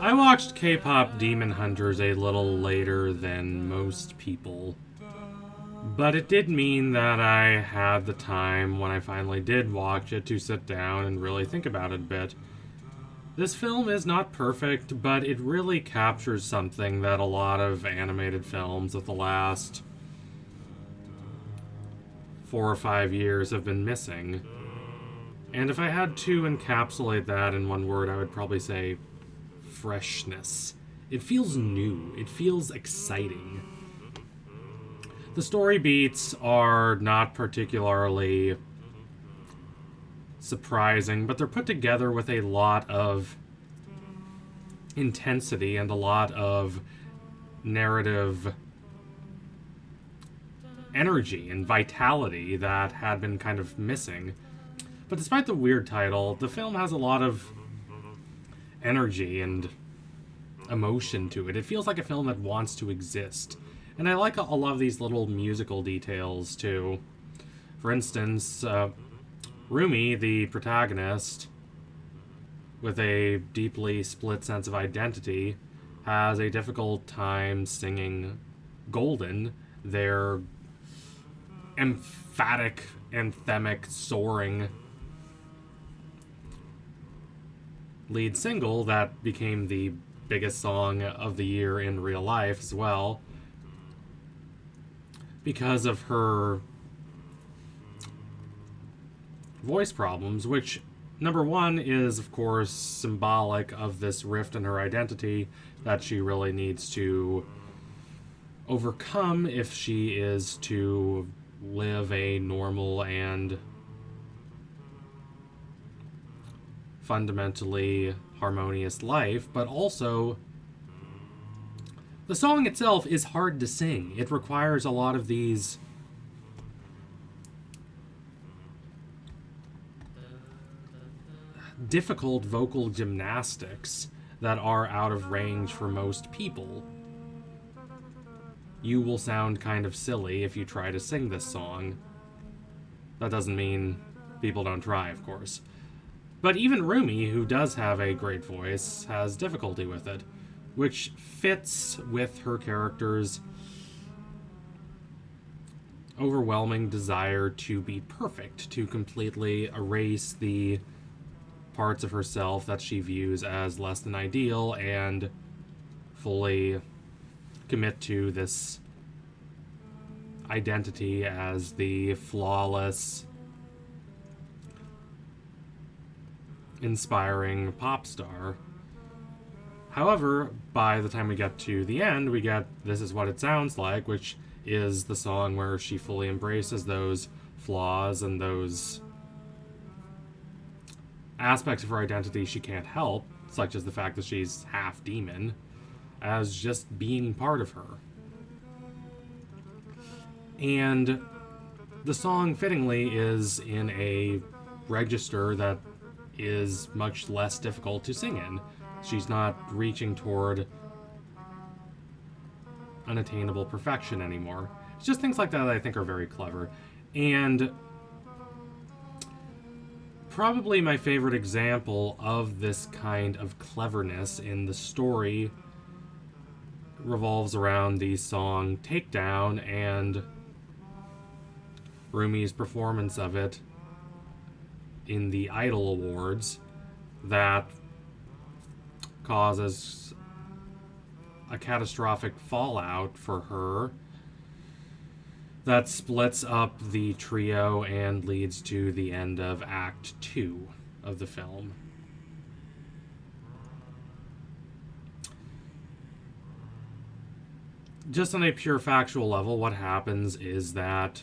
I watched K-pop Demon Hunters a little later than most people, but it did mean that I had the time when I finally did watch it to sit down and really think about it a bit. This film is not perfect, but it really captures something that a lot of animated films of the last 4 or 5 years have been missing. And if I had to encapsulate that in one word, I would probably say freshness. It feels new. It feels exciting. The story beats are not particularly surprising, but they're put together with a lot of intensity and a lot of narrative energy and vitality that had been kind of missing. But despite the weird title, the film has a lot of energy and emotion to it. It feels like a film that wants to exist. And I like a lot of these little musical details too. For instance, Rumi, the protagonist, with a deeply split sense of identity, has a difficult time singing Golden, their emphatic, anthemic, soaring lead single that became the biggest song of the year in real life as well, because of her voice problems, which, number one, is of course symbolic of this rift in her identity that she really needs to overcome if she is to live a normal and fundamentally harmonious life, but also the song itself is hard to sing. It requires a lot of these difficult vocal gymnastics that are out of range for most people. You will sound kind of silly if you try to sing this song. That doesn't mean people don't try, of course. But even Rumi, who does have a great voice, has difficulty with it, which fits with her character's overwhelming desire to be perfect, to completely erase the parts of herself that she views as less than ideal and fully commit to this identity as the flawless, inspiring pop star. However, by the time we get to the end, we get This Is What It Sounds Like, which is the song where she fully embraces those flaws and those aspects of her identity she can't help, such as the fact that she's half demon, as just being part of her. And the song, fittingly, is in a register that is much less difficult to sing in. She's not reaching toward unattainable perfection anymore. It's just things like that I think are very clever. And probably my favorite example of this kind of cleverness in the story revolves around the song Takedown and Rumi's performance of it in the Idol Awards that causes a catastrophic fallout for her that splits up the trio and leads to the end of Act 2 of the film. Just on a pure factual level, what happens is that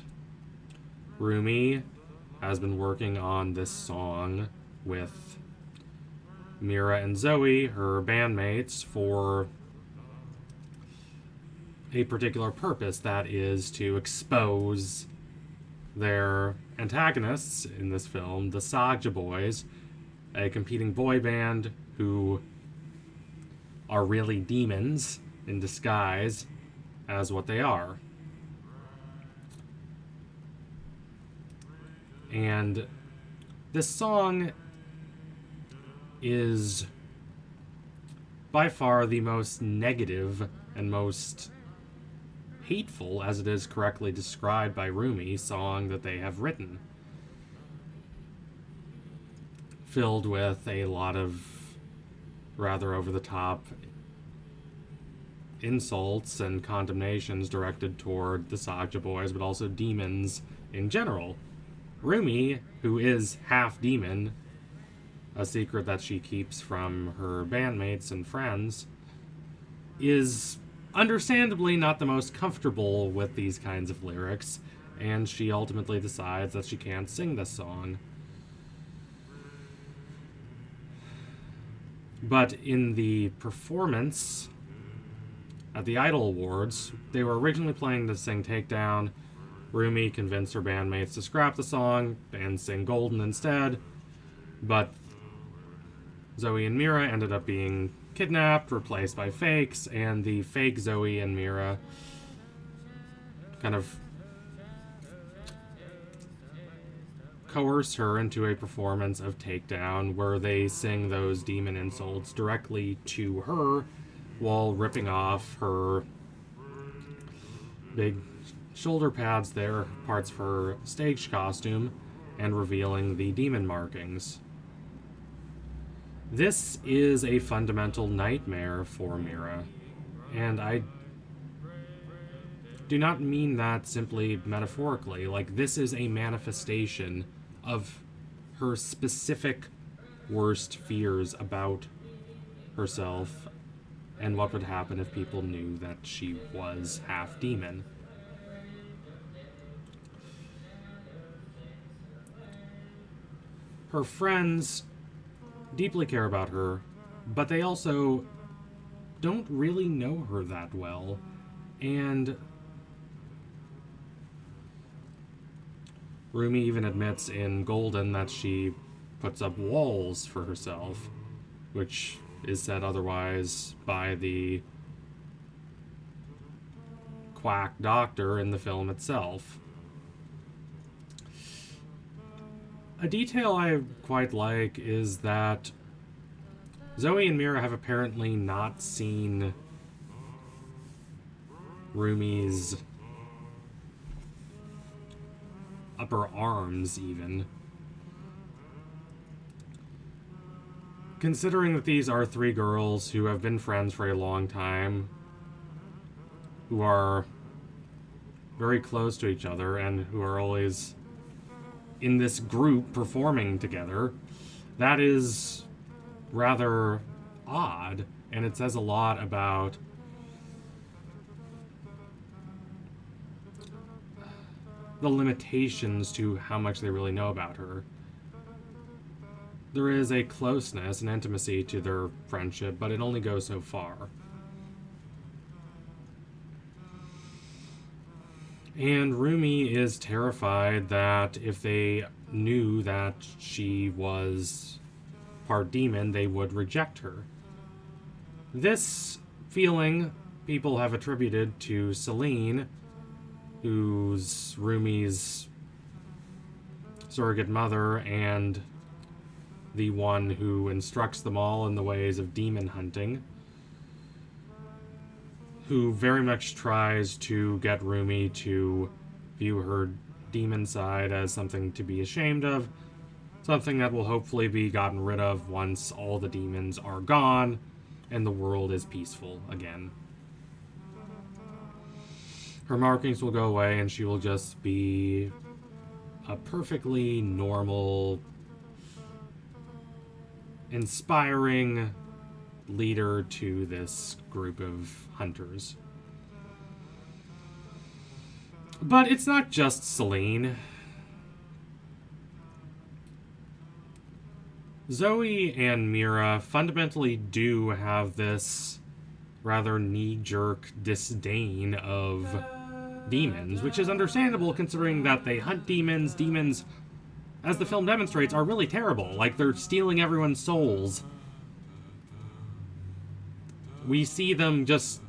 Rumi has been working on this song with Mira and Zoe, her bandmates, for a particular purpose, that is to expose their antagonists in this film, the Saja Boys, a competing boy band who are really demons in disguise as what they are. And this song is by far the most negative and most hateful, as it is correctly described by Rumi, song that they have written. Filled with a lot of rather over-the-top insults and condemnations directed toward the Sakja boys, but also demons in general. Rumi, who is half demon, a secret that she keeps from her bandmates and friends, is understandably not the most comfortable with these kinds of lyrics, and she ultimately decides that she can't sing this song. But in the performance at the Idol Awards, they were originally planning to sing Takedown. Rumi convinced her bandmates to scrap the song and sing Golden instead, but Zoe and Mira ended up being kidnapped, replaced by fakes, and the fake Zoe and Mira kind of coerce her into a performance of Takedown where they sing those demon insults directly to her while ripping off her big shoulder pads there, parts of her stage costume, and revealing the demon markings. This is a fundamental nightmare for Mira, and I do not mean that simply metaphorically. Like, this is a manifestation of her specific worst fears about herself and what would happen if people knew that she was half demon. Her friends deeply care about her, but they also don't really know her that well, and Rumi even admits in Golden that she puts up walls for herself, which is said otherwise by the quack doctor in the film itself. A detail I quite like is that Zoe and Mira have apparently not seen Rumi's upper arms, even. Considering that these are three girls who have been friends for a long time, who are very close to each other, and who are always in this group performing together, that is rather odd, and it says a lot about the limitations to how much they really know about her. There is a closeness and intimacy to their friendship, but it only goes so far. And Rumi is terrified that if they knew that she was part demon, they would reject her. This feeling people have attributed to Celine, who's Rumi's surrogate mother and the one who instructs them all in the ways of demon hunting, who very much tries to get Rumi to view her demon side as something to be ashamed of, something that will hopefully be gotten rid of once all the demons are gone and the world is peaceful again. Her markings will go away and she will just be a perfectly normal, inspiring leader to this group of hunters. But it's not just Celine. Zoe and Mira fundamentally do have this rather knee-jerk disdain of demons, which is understandable considering that they hunt demons. Demons, as the film demonstrates, are really terrible. Like, they're stealing everyone's souls. We see them just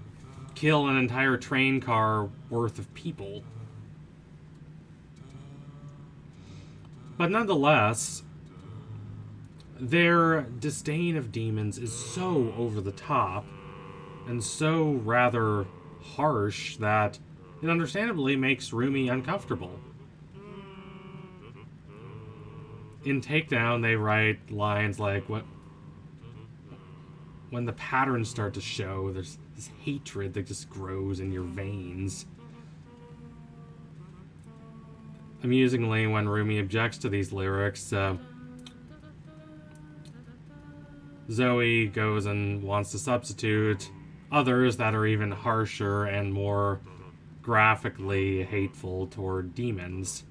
kill an entire train car worth of people. But nonetheless, their disdain of demons is so over the top and so rather harsh that it understandably makes Rumi uncomfortable. In Takedown, they write lines like, when the patterns start to show, there's this hatred that just grows in your veins. Amusingly, when Rumi objects to these lyrics, Zoe goes and wants to substitute others that are even harsher and more graphically hateful toward demons.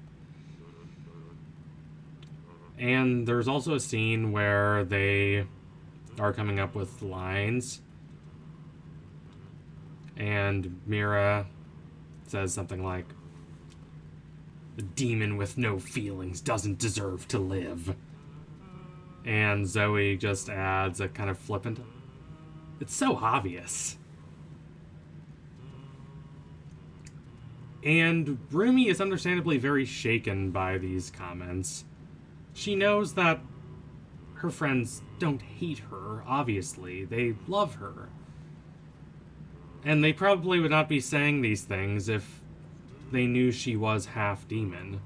And there's also a scene where they are coming up with lines, and Mira says something like, "A demon with no feelings doesn't deserve to live." And Zoe just adds a kind of flippant, "It's so obvious." And Rumi is understandably very shaken by these comments. She knows that her friends don't hate her, obviously. They love her. And they probably would not be saying these things if they knew she was half demon.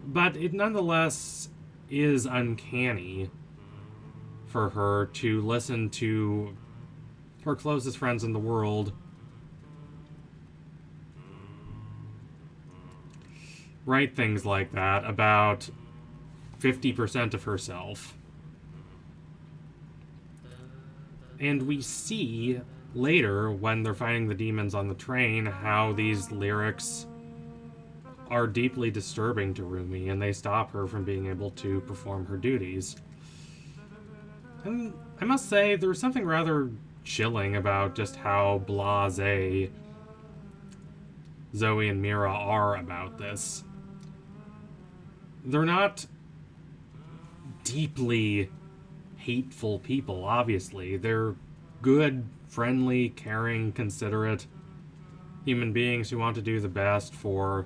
But it nonetheless is uncanny for her to listen to her closest friends in the world write things like that about 50% of herself. And we see later, when they're fighting the demons on the train, how these lyrics are deeply disturbing to Rumi, and they stop her from being able to perform her duties. And I must say, there's something rather chilling about just how blasé Zoe and Mira are about this. They're not deeply hateful people, obviously. They're good, friendly, caring, considerate human beings who want to do the best for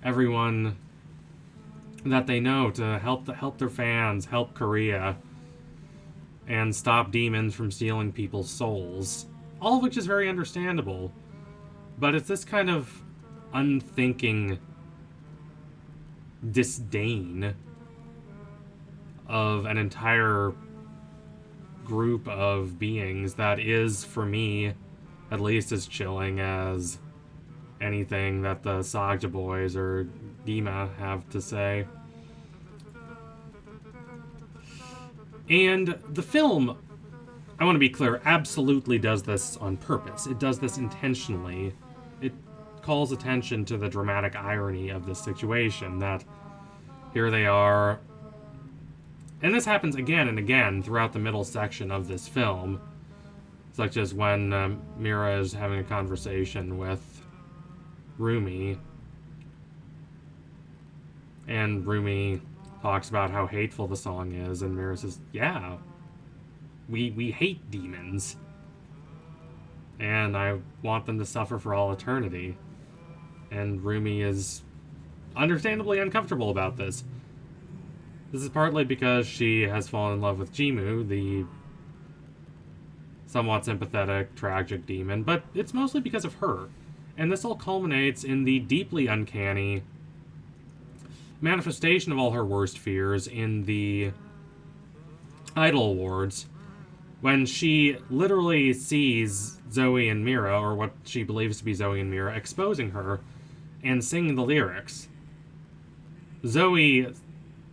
everyone that they know, to help their fans, help Korea, and stop demons from stealing people's souls. All of which is very understandable. But it's this kind of unthinking disdain of an entire group of beings that is, for me, at least as chilling as anything that the Sagja boys or Dima have to say. And the film, I want to be clear, absolutely does this on purpose. It does this intentionally. It calls attention to the dramatic irony of this situation, that here they are. And this happens again and again throughout the middle section of this film, such as when Mira is having a conversation with Rumi, and Rumi talks about how hateful the song is, and Mira says, "Yeah, we hate demons, and I want them to suffer for all eternity." And Rumi is understandably uncomfortable about this. This is partly because she has fallen in love with Jimu, the somewhat sympathetic, tragic demon, but it's mostly because of her. And this all culminates in the deeply uncanny manifestation of all her worst fears in the Idol Awards, when she literally sees Zoe and Mira, or what she believes to be Zoe and Mira, exposing her and singing the lyrics. Zoe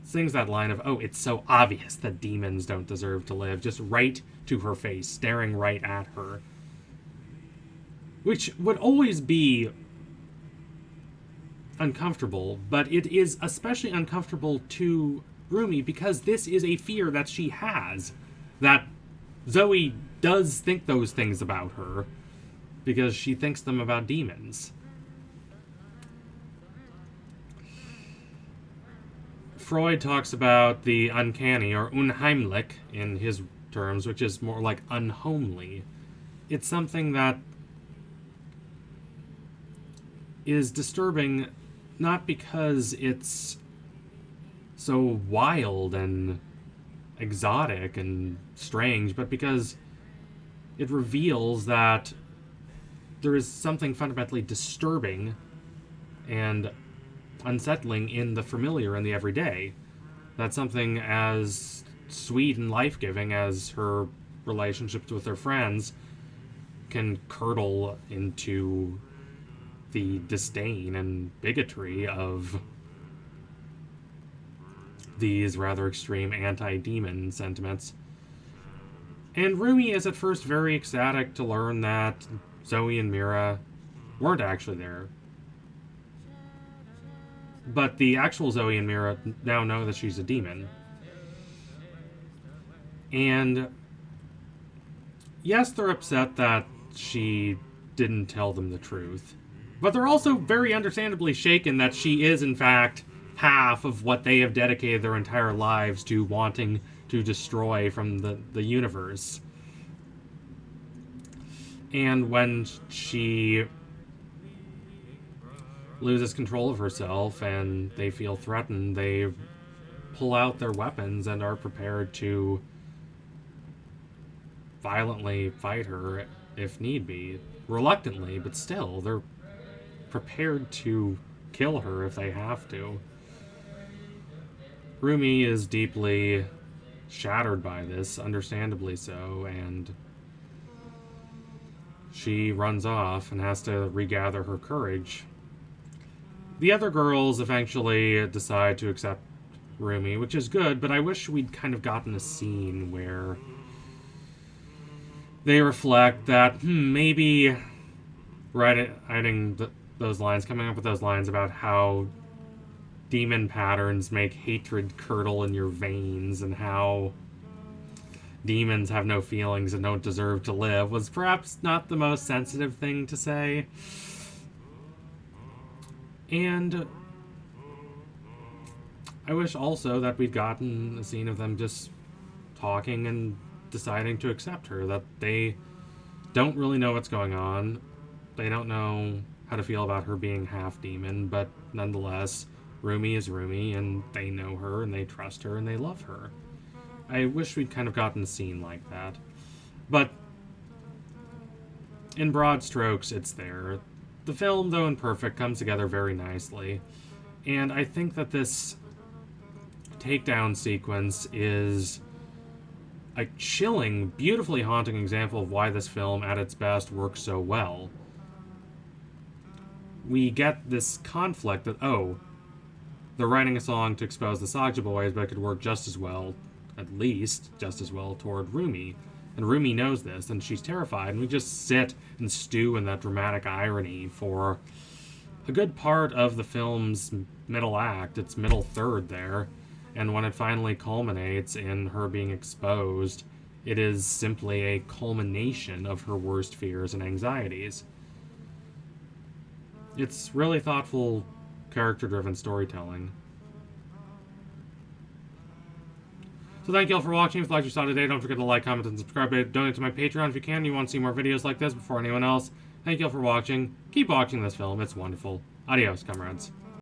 sings that line of, "Oh, it's so obvious that demons don't deserve to live," just right to her face, staring right at her. Which would always be uncomfortable, but it is especially uncomfortable to Rumi because this is a fear that she has, that Zoe does think those things about her because she thinks them about demons. Freud talks about the uncanny, or unheimlich in his terms, which is more like unhomely. It's something that is disturbing not because it's so wild and exotic and strange, but because it reveals that there is something fundamentally disturbing and unsettling in the familiar and the everyday. That something as sweet and life-giving as her relationships with her friends can curdle into the disdain and bigotry of these rather extreme anti-demon sentiments. And Rumi is at first very ecstatic to learn that Zoe and Mira weren't actually there. But the actual Zoe and Mira now know that she's a demon. And yes, they're upset that she didn't tell them the truth. But they're also very understandably shaken that she is, in fact, half of what they have dedicated their entire lives to wanting to destroy from the universe. And when she loses control of herself and they feel threatened, they pull out their weapons and are prepared to violently fight her if need be. Reluctantly, but still, they're prepared to kill her if they have to. Rumi is deeply shattered by this, understandably so, and she runs off and has to regather her courage. The other girls eventually decide to accept Rumi, which is good, but I wish we'd kind of gotten a scene where they reflect that maybe writing those lines, coming up with those lines about how demon patterns make hatred curdle in your veins and how demons have no feelings and don't deserve to live was perhaps not the most sensitive thing to say. And I wish also that we'd gotten a scene of them just talking and deciding to accept her, that they don't really know what's going on. They don't know how to feel about her being half demon, but nonetheless, Rumi is Rumi, and they know her, and they trust her, and they love her. I wish we'd kind of gotten a scene like that. But in broad strokes, it's there. The film, though imperfect, comes together very nicely. And I think that this takedown sequence is a chilling, beautifully haunting example of why this film, at its best, works so well. We get this conflict that, oh, they're writing a song to expose the Sagja boys, but it could work just as well, at least just as well, toward Rumi. And Rumi knows this, and she's terrified, and we just sit and stew in that dramatic irony for a good part of the film's middle act, its middle third there. And when it finally culminates in her being exposed, it is simply a culmination of her worst fears and anxieties. It's really thoughtful, character-driven storytelling. So thank you all for watching. If you liked what you saw today, don't forget to like, comment, and subscribe. Donate to my Patreon if you can. You want to see more videos like this before anyone else. Thank you all for watching. Keep watching this film. It's wonderful. Adios, comrades.